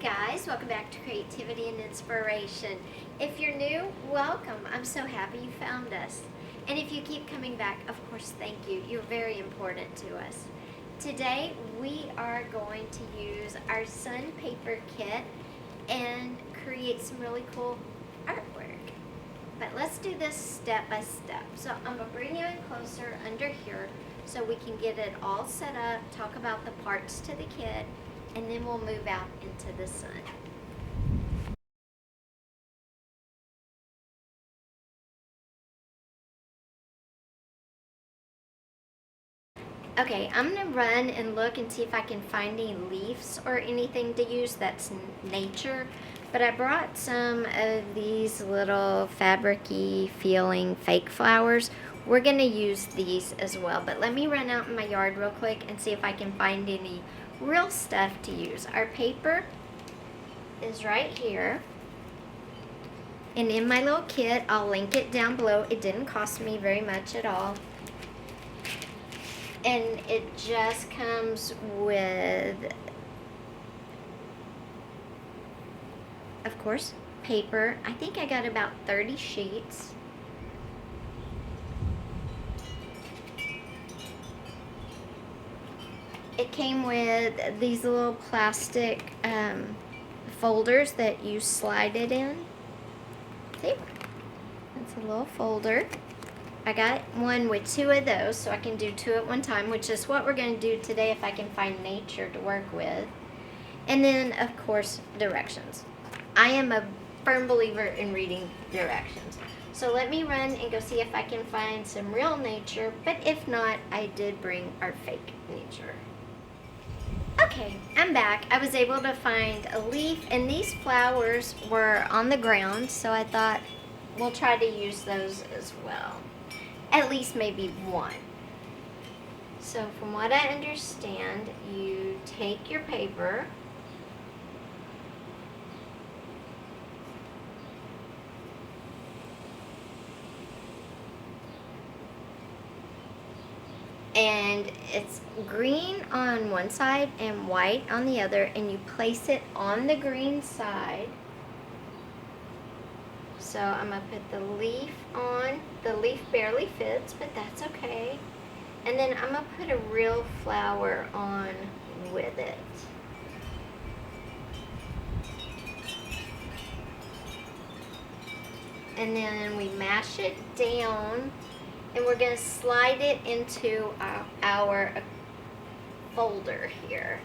guys, welcome back to Creativity and Inspiration. If you're new, welcome. I'm so happy you found us. And if you keep coming back, of course, thank you. You're very important to us. Today we are going to use our Sun Paper Kit and create some really cool artwork. But let's do this step by step. So I'm going to bring you in closer under here so we can get it all set up, talk about the parts to the kit, and then we'll move out into the sun. Okay, I'm gonna run and look and see if I can find any leaves or anything to use that's nature. But I brought some of these little fabric-y feeling fake flowers. We're gonna use these as well, but let me run out in my yard real quick and see if I can find any real stuff to use. Our paper is right here. And in my little kit, I'll link it down below. It didn't cost me very much at all. And it just comes with, of course, paper. I think I got about 30 sheets. It came with these little plastic folders that you slide it in. See? It's a little folder. I got one with 2 of those, so I can do 2 at one time, which is what we're going to do today if I can find nature to work with. And then, of course, directions. I am a firm believer in reading directions. So let me run and go see if I can find some real nature, but if not, I did bring our fake nature. Okay, I'm back. I was able to find a leaf, and these flowers were on the ground, so I thought we'll try to use those as well. At least maybe one. So from what I understand, you take your paper and it's green on one side and white on the other, and you place it on the green side. So I'm going to put the leaf on. The leaf barely fits, but that's okay. And then I'm going to put a real flower on with it. And then we mash it down, and we're going to slide it into our folder here.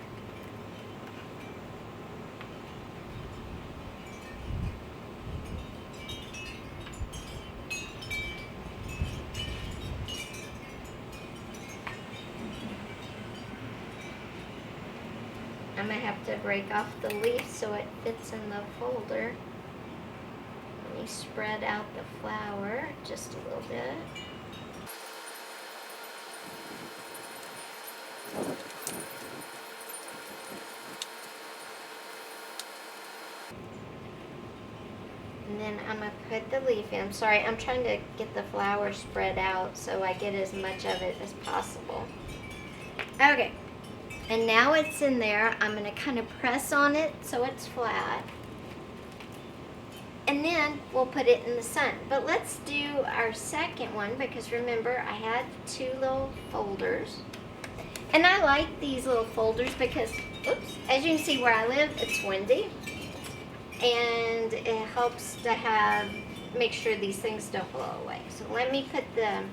I'm going to have to break off the leaf so it fits in the folder. Let me spread out the flower just a little bit. And then I'm going to put the leaf in. Sorry, I'm trying to get the flower spread out so I get as much of it as possible. Okay. And now it's in there. I'm going to kind of press on it so it's flat. And then we'll put it in the sun. But let's do our second one, because remember I had 2 little folders. And I like these little folders because, oops, as you can see where I live, it's windy. And it helps to make sure these things don't blow away. So let me put the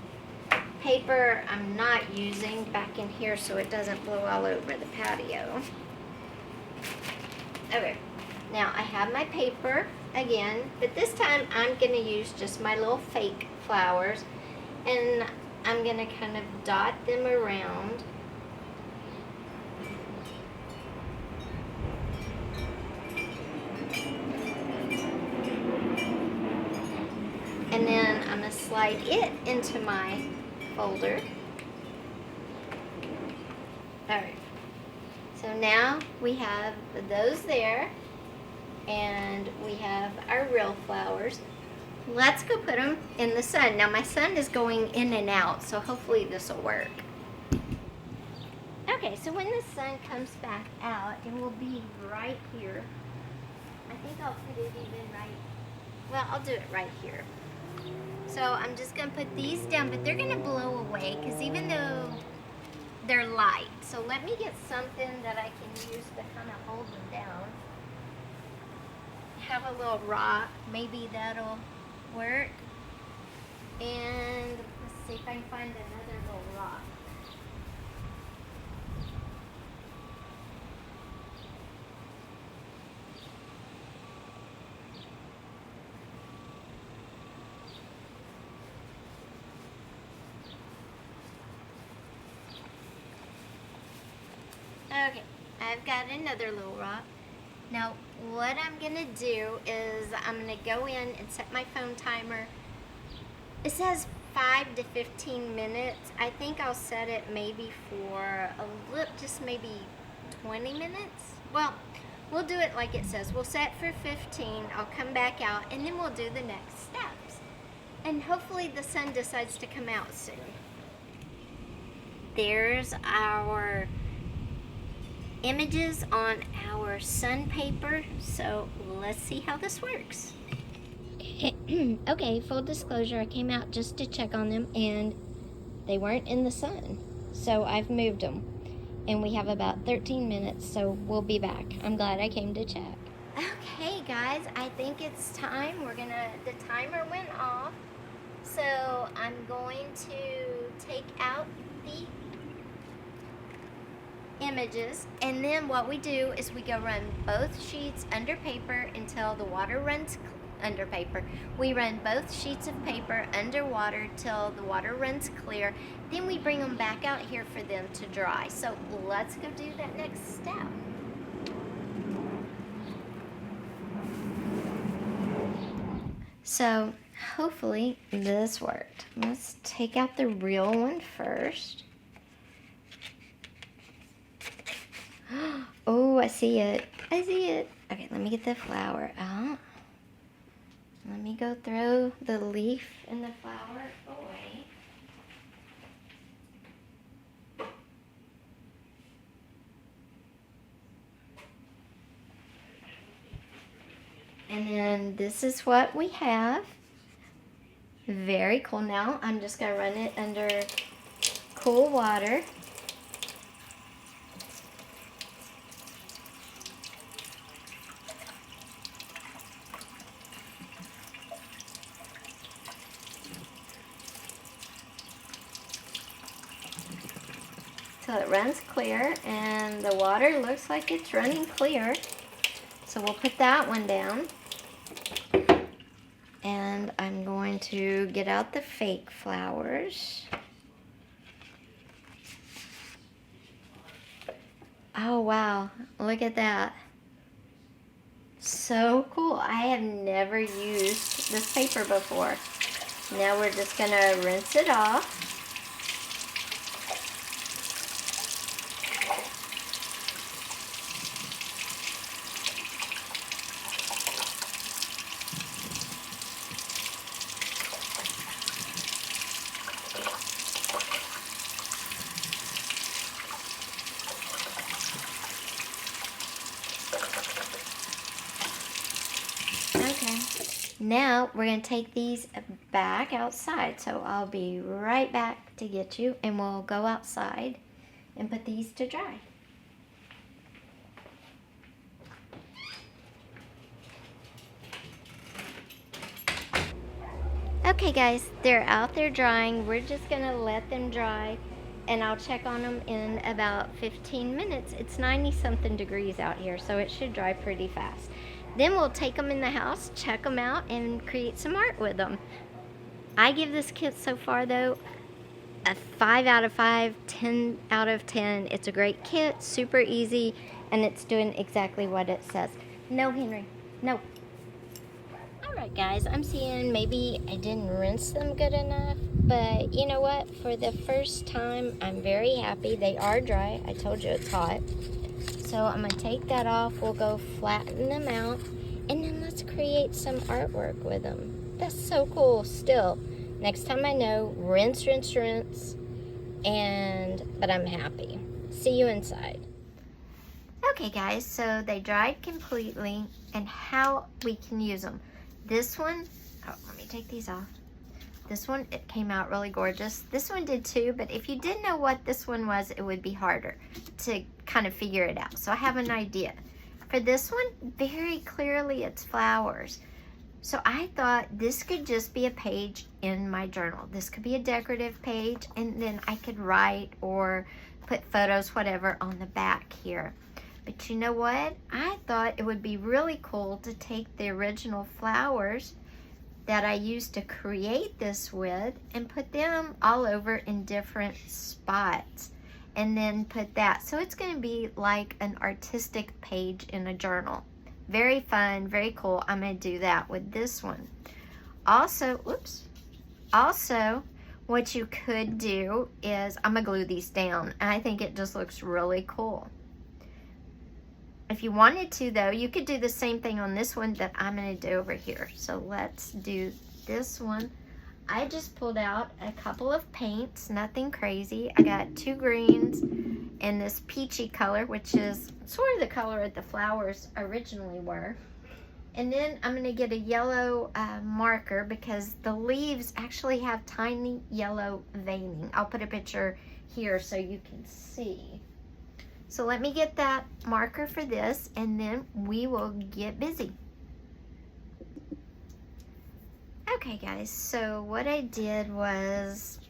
paper I'm not using back in here so it doesn't blow all over the patio. Okay, now I have my paper again, but this time I'm going to use just my little fake flowers, and I'm going to kind of dot them around. And then I'm going to slide it into my folder. Alright, so now we have those there, and we have our real flowers. Let's go put them in the sun. Now my sun is going in and out, so hopefully this will work. Okay, so when the sun comes back out, it will be right here think I'll put it even right. Well, I'll do it right here. So I'm just gonna put these down, but they're gonna blow away because even though they're light. So let me get something that I can use to kind of hold them down. Have a little rock, maybe that'll work. And let's see if I can find another little rock. Okay, I've got another little rock. Now, what I'm gonna do is I'm gonna go in and set my phone timer. It says 5 to 15 minutes. I think I'll set it maybe for a little, just maybe 20 minutes. Well, we'll do it like it says. We'll set for 15, I'll come back out, and then we'll do the next steps. And hopefully the sun decides to come out soon. There's our images on our sun paper, so let's see how this works. Okay, full disclosure, I came out just to check on them and they weren't in the sun, so I've moved them, and we have about 13 minutes, so we'll be back. I'm glad I came to check. Okay guys, I think it's time. The timer went off, so I'm going to take out the images, and then what we do is we go run both sheets under paper until the water runs under paper. We run both sheets of paper under water till the water runs clear. Then we bring them back out here for them to dry. So let's go do that next step. So hopefully this worked. Let's take out the real one first. Oh, I see it. I see it. Okay, let me get the flower out. Let me go throw the leaf and the flower away. And then this is what we have. Very cool. Now I'm just going to run it under cool water. So it runs clear, and the water looks like it's running clear. So we'll put that one down. And I'm going to get out the fake flowers. Oh wow, look at that. So cool. I have never used this paper before. Now we're just gonna rinse it off. Okay, now we're going to take these back outside, so I'll be right back to get you, and we'll go outside and put these to dry. Okay guys, they're out there drying. We're just going to let them dry, and I'll check on them in about 15 minutes. It's 90 something degrees out here, so it should dry pretty fast. Then we'll take them in the house, check them out, and create some art with them. I give this kit so far though a 5 out of 5, 10 out of 10. It's a great kit, super easy, and it's doing exactly what it says. No, Henry, no. Alright guys, I'm seeing maybe I didn't rinse them good enough, but you know what? For the first time, I'm very happy. They are dry. I told you it's hot. So I'm going to take that off. We'll go flatten them out, and then let's create some artwork with them. That's so cool. Still, next time I know, rinse, rinse, rinse, but I'm happy. See you inside. Okay guys, so they dried completely, and how we can use them. This one, oh, let me take these off. This one, it came out really gorgeous. This one did too, but if you didn't know what this one was, it would be harder to kind of figure it out. So I have an idea. For this one, very clearly it's flowers. So I thought this could just be a page in my journal. This could be a decorative page, and then I could write or put photos, whatever, on the back here. But you know what? I thought it would be really cool to take the original flowers that I used to create this with and put them all over in different spots, and then put that. So it's going to be like an artistic page in a journal. Very fun, very cool. I'm going to do that with this one. Also, what you could do is, I'm going to glue these down, and I think it just looks really cool. If you wanted to though, you could do the same thing on this one that I'm going to do over here. So let's do this one. I just pulled out a couple of paints, nothing crazy. I got 2 greens and this peachy color, which is sort of the color that the flowers originally were. And then I'm going to get a yellow marker, because the leaves actually have tiny yellow veining. I'll put a picture here so you can see. So let me get that marker for this, and then we will get busy. Okay guys, so what I did was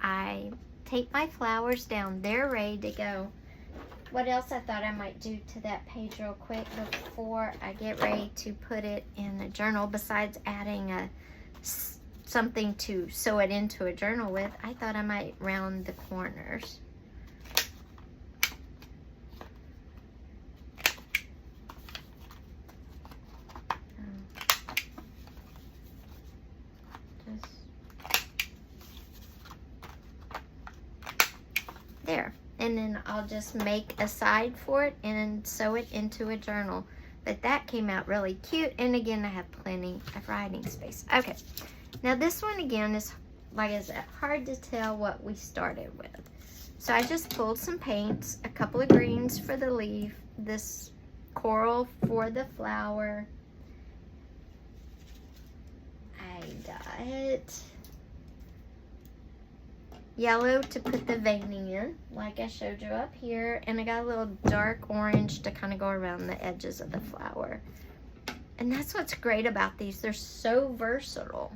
I taped my flowers down. They're ready to go. What else I thought I might do to that page real quick before I get ready to put it in a journal, besides adding something to sew it into a journal with, I thought I might round the corners. There, and then I'll just make a side for it and sew it into a journal. But that came out really cute, and again, I have plenty of writing space. Okay, now this one again is, like I said, hard to tell what we started with. So I just pulled some paints, a couple of greens for the leaf, this coral for the flower. I got yellow to put the veining in, like I showed you up here, and I got a little dark orange to kind of go around the edges of the flower. And that's what's great about these. They're so versatile.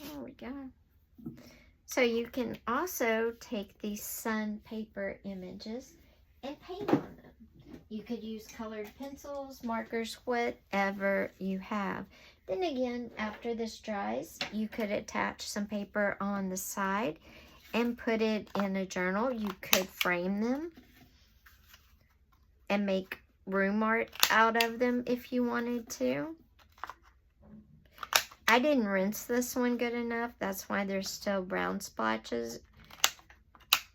There we go. So you can also take these sun paper images and paint on them. You could use colored pencils, markers, whatever you have. Then again, after this dries, you could attach some paper on the side and put it in a journal. You could frame them and make room art out of them if you wanted to. I didn't rinse this one good enough. That's why there's still brown splotches.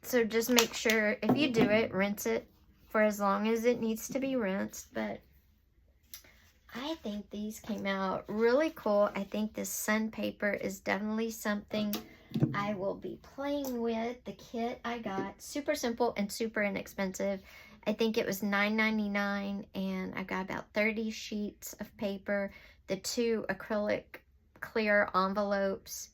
So just make sure, if you do it, rinse it for as long as it needs to be rinsed. But I think these came out really cool. I think this sun paper is definitely something I will be playing with. The kit I got, super simple and super inexpensive. I think it was $9.99, and I got about 30 sheets of paper, the 2 acrylic clear envelopes,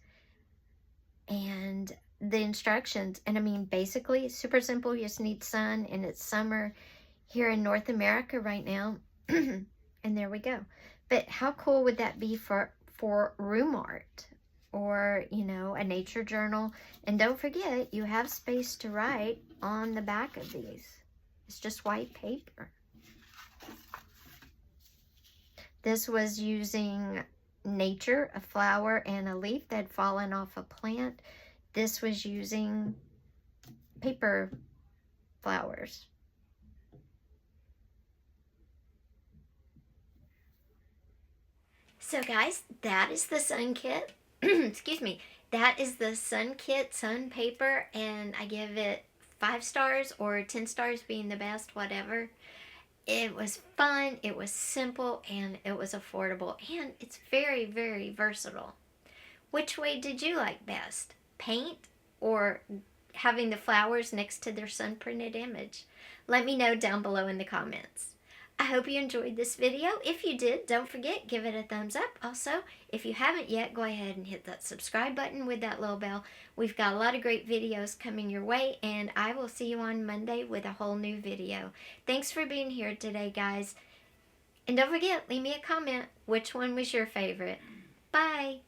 and the instructions. And I mean, basically super simple. You just need sun, and it's summer here in North America right now. And there we go. But how cool would that be for room art, or, you know, a nature journal? And don't forget, you have space to write on the back of these. It's just white paper. This was using nature, a flower and a leaf that had fallen off a plant. This was using paper flowers. So guys, that is the sun kit. Excuse me. That is the sun kit, sun paper, and I give it 5 stars, or 10 stars being the best, whatever. It was fun, it was simple, and it was affordable, and it's very, very versatile. Which way did you like best? Paint or having the flowers next to their sun printed image? Let me know down below in the comments. I hope you enjoyed this video. If you did, don't forget, give it a thumbs up. Also, if you haven't yet, go ahead and hit that subscribe button with that little bell. We've got a lot of great videos coming your way, and I will see you on Monday with a whole new video. Thanks for being here today, guys. And don't forget, leave me a comment. Which one was your favorite? Bye.